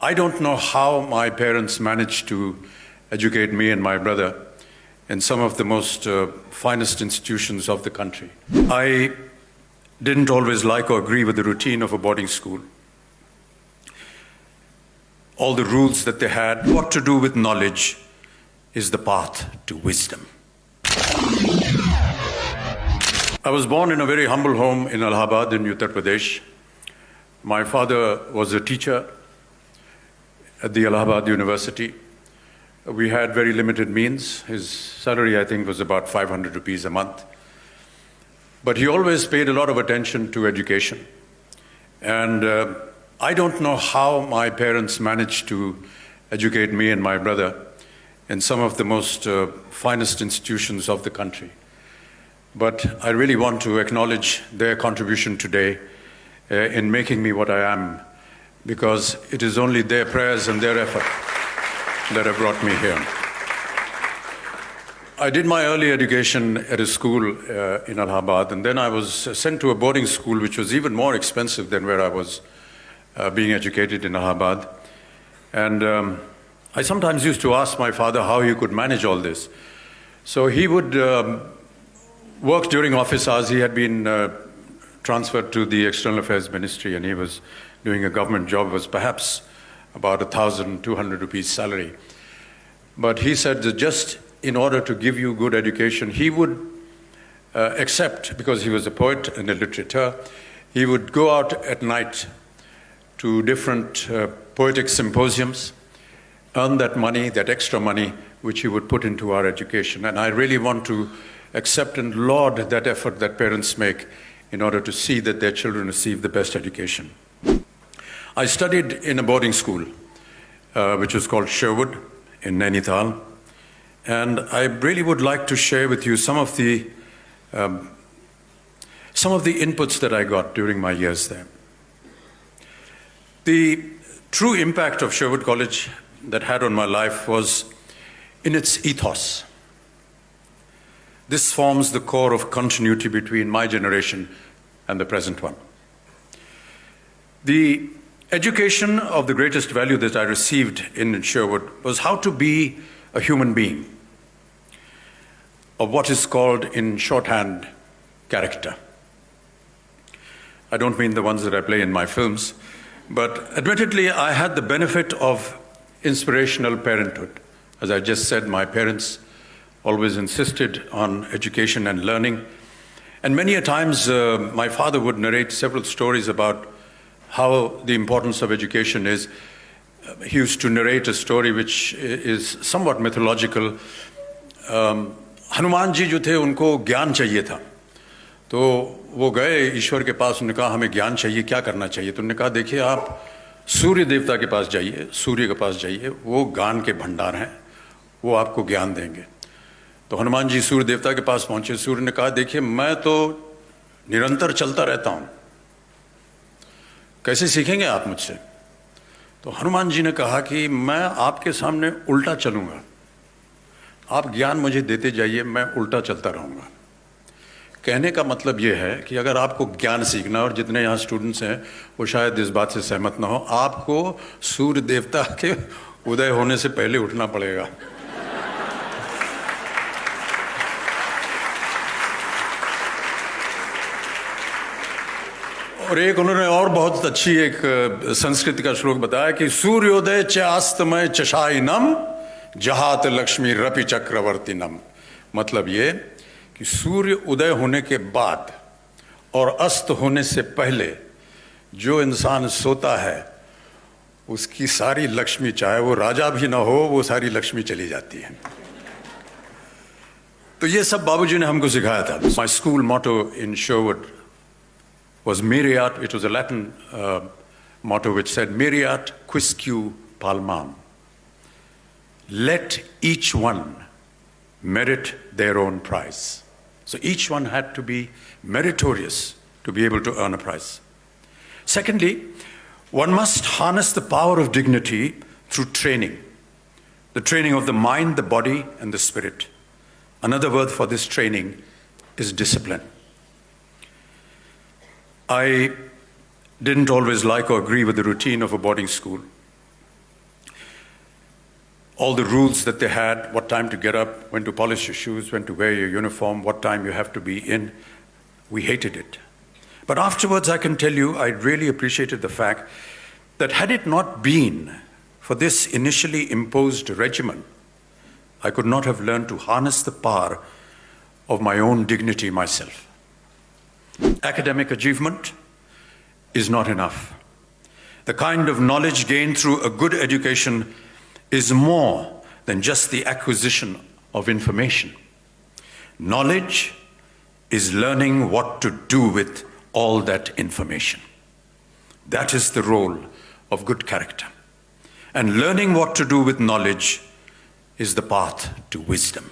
I don't know how my parents managed to educate me and my brother in some of the most finest institutions of the country. I didn't always like or agree with the routine of a boarding school. All the rules that they had, what to do with knowledge is the path to wisdom. I was born in a very humble home in Allahabad in Uttar Pradesh. My father was a teacher at the Allahabad University. We had very limited means. His salary, I think, was about 500 rupees a month. But he always paid a lot of attention to education. And I don't know how my parents managed to educate me and my brother in some of the most finest institutions of the country. But I really want to acknowledge their contribution today in making me what I am, because it is only their prayers and their effort that have brought me here. I did my early education at a school in Allahabad, and then I was sent to a boarding school which was even more expensive than where I was being educated in Allahabad. And I sometimes used to ask my father how he could manage all this. So he would work during office hours. He had been transferred to the External Affairs Ministry, and he was doing a government job, was perhaps about 1,200 rupees salary. But he said that just in order to give you good education, he would accept, because he was a poet and a literator, he would go out at night to different poetic symposiums, earn that money, that extra money, which he would put into our education. And I really want to accept and laud that effort that parents make in order to see that their children receive the best education. I studied in a boarding school, which was called Sherwood in Nainital. And I really would like to share with you some of the inputs that I got during my years there. The true impact of Sherwood College that had on my life was in its ethos. This forms the core of continuity between my generation and the present one. The education of the greatest value that I received in Sherwood was how to be a human being, of what is called in shorthand character. I don't mean the ones that I play in my films, but admittedly I had the benefit of inspirational parenthood. As I just said, my parents always insisted on education and learning. And many a times my father would narrate several stories about how the importance of education is. He used to narrate a story which is somewhat mythological. Hanuman ji जो थे उनको ज्ञान चाहिए था, तो वो गए ईश्वर के पास, उन्होंने कहा हमें ज्ञान चाहिए, क्या करना चाहिए? तो उन्होंने कहा देखिए आप सूर्य देवता के पास जाइए, सूर्य के पास जाइए, वो ज्ञान के भंडार हैं, वो आपको ज्ञान देंगे। तो हनुमान जी सूर्य देवता के पास पहुंचे। सूर्य ने कहा देखिए मैं तो निरंतर चलता रहता हूं, कैसे सीखेंगे आप मुझसे? तो हनुमान जी ने कहा कि मैं आपके सामने उल्टा चलूंगा, आप ज्ञान मुझे देते जाइए, मैं उल्टा चलता रहूंगा। कहने का मतलब ये है कि अगर आपको ज्ञान सीखना, और जितने यहाँ स्टूडेंट्स हैं वो शायद इस बात से सहमत ना हो, आपको सूर्य देवता के उदय होने से पहले उठना पड़ेगा। और एक उन्होंने और बहुत अच्छी एक संस्कृत का श्लोक बताया कि सूर्योदय च अस्तमय चशाइनम जहात लक्ष्मी रपि चक्रवर्तीनम। मतलब ये कि सूर्य उदय होने के बाद और अस्त होने से पहले जो इंसान सोता है उसकी सारी लक्ष्मी, चाहे वो राजा भी ना हो, वो सारी लक्ष्मी चली जाती है। तो ये सब बाबूजी ने हमको सिखाया था। माय स्कूल मोटो इन शोवुड was Miriat. It was a Latin motto which said, Miriat quisque palmam. Let each one merit their own prize. So each one had to be meritorious to be able to earn a prize. Secondly, one must harness the power of dignity through training. The training of the mind, the body, and the spirit. Another word for this training is discipline. I didn't always like or agree with the routine of a boarding school. all the rules that they had, what time to get up, when to polish your shoes, when to wear your uniform, what time you have to be in. We hated it. But afterwards, I can tell you, I really appreciated the fact that had it not been for this initially imposed regimen, I could not have learned to harness the power of my own dignity myself. Academic achievement is not enough. The kind of knowledge gained through a good education is more than just the acquisition of information. Knowledge is learning what to do with all that information. That is the role of good character. And learning what to do with knowledge is the path to wisdom.